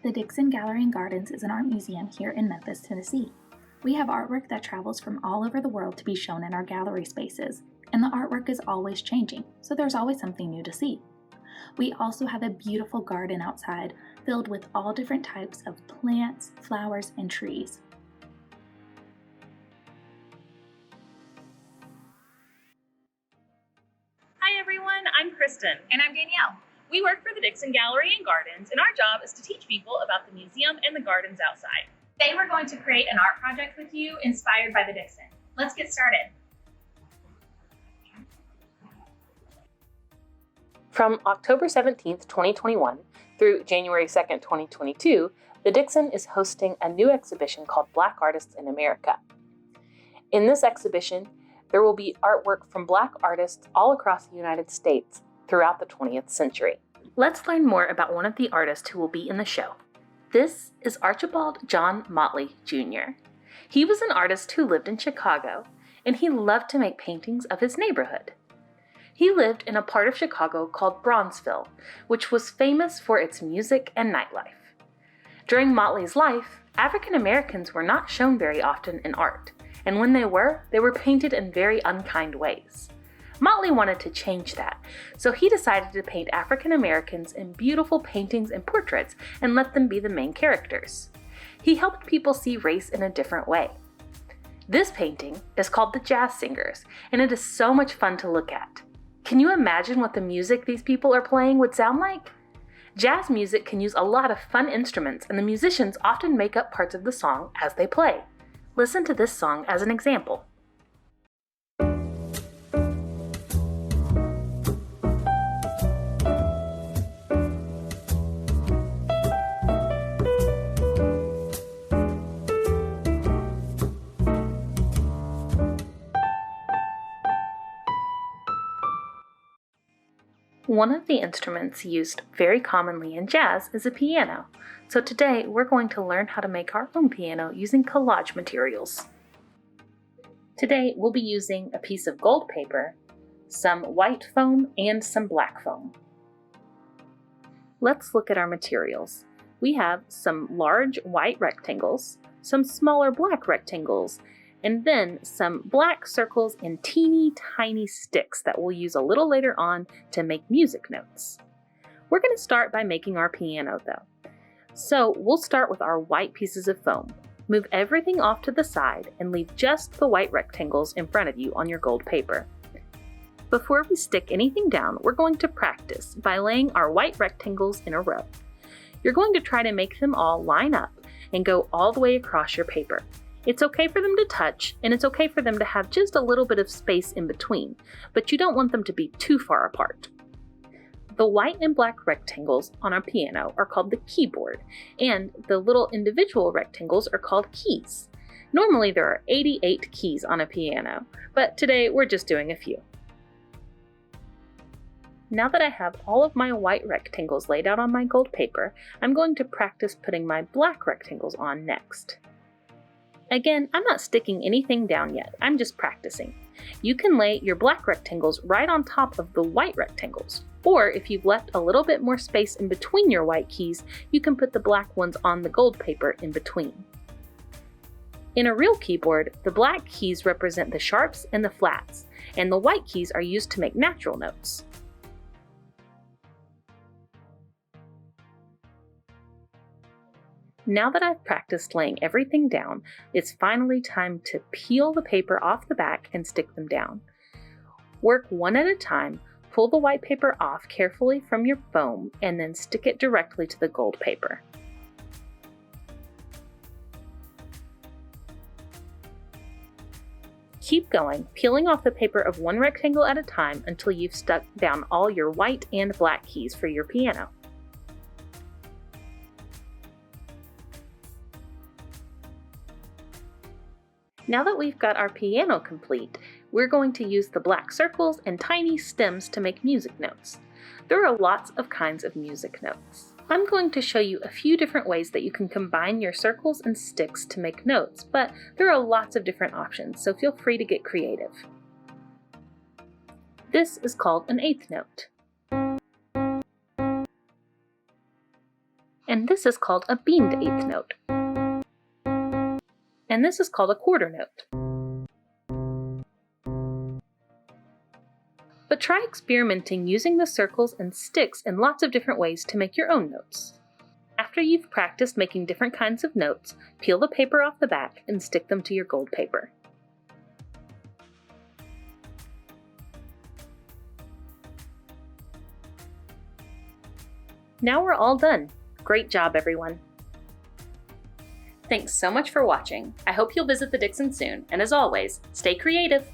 The Dixon Gallery and Gardens is an art museum here in Memphis, Tennessee. We have artwork that travels from all over the world to be shown in our gallery spaces, and the artwork is always changing, so there's always something new to see. We also have a beautiful garden outside filled with all different types of plants, flowers, and trees. Hi everyone, I'm Kristen. And I'm Danielle. We work for the Dixon Gallery and Gardens, and our job is to teach people about the museum and the gardens outside. Today we're going to create an art project with you inspired by the Dixon. Let's get started. From October 17th, 2021 through January 2nd, 2022, the Dixon is hosting a new exhibition called Black Artists in America. In this exhibition, there will be artwork from Black artists all across the United States throughout the 20th century. Let's learn more about one of the artists who will be in the show. This is Archibald John Motley, Jr. He was an artist who lived in Chicago, and he loved to make paintings of his neighborhood. He lived in a part of Chicago called Bronzeville, which was famous for its music and nightlife. During Motley's life, African Americans were not shown very often in art, and when they were painted in very unkind ways. Motley wanted to change that, so he decided to paint African Americans in beautiful paintings and portraits and let them be the main characters. He helped people see race in a different way. This painting is called The Jazz Singers, and it is so much fun to look at. Can you imagine what the music these people are playing would sound like? Jazz music can use a lot of fun instruments, and the musicians often make up parts of the song as they play. Listen to this song as an example. One of the instruments used very commonly in jazz is a piano, so today we're going to learn how to make our own piano using collage materials. Today we'll be using a piece of gold paper, some white foam, and some black foam. Let's look at our materials. We have some large white rectangles, some smaller black rectangles, and then some black circles and teeny tiny sticks that we'll use a little later on to make music notes. We're going to start by making our piano though. So we'll start with our white pieces of foam. Move everything off to the side and leave just the white rectangles in front of you on your gold paper. Before we stick anything down, we're going to practice by laying our white rectangles in a row. You're going to try to make them all line up and go all the way across your paper. It's okay for them to touch, and it's okay for them to have just a little bit of space in between, but you don't want them to be too far apart. The white and black rectangles on our piano are called the keyboard, and the little individual rectangles are called keys. Normally there are 88 keys on a piano, but today we're just doing a few. Now that I have all of my white rectangles laid out on my gold paper, I'm going to practice putting my black rectangles on next. Again, I'm not sticking anything down yet, I'm just practicing. You can lay your black rectangles right on top of the white rectangles, or if you've left a little bit more space in between your white keys, you can put the black ones on the gold paper in between. In a real keyboard, the black keys represent the sharps and the flats, and the white keys are used to make natural notes. Now that I've practiced laying everything down, it's finally time to peel the paper off the back and stick them down. Work one at a time, pull the white paper off carefully from your foam, and then stick it directly to the gold paper. Keep going, peeling off the paper of one rectangle at a time until you've stuck down all your white and black keys for your piano. Now that we've got our piano complete, we're going to use the black circles and tiny stems to make music notes. There are lots of kinds of music notes. I'm going to show you a few different ways that you can combine your circles and sticks to make notes, but there are lots of different options, so feel free to get creative. This is called an eighth note. And this is called a beamed eighth note. And this is called a quarter note. But try experimenting using the circles and sticks in lots of different ways to make your own notes. After you've practiced making different kinds of notes, peel the paper off the back and stick them to your gold paper. Now we're all done. Great job, everyone. Thanks so much for watching. I hope you'll visit the Dixon soon, and as always, stay creative!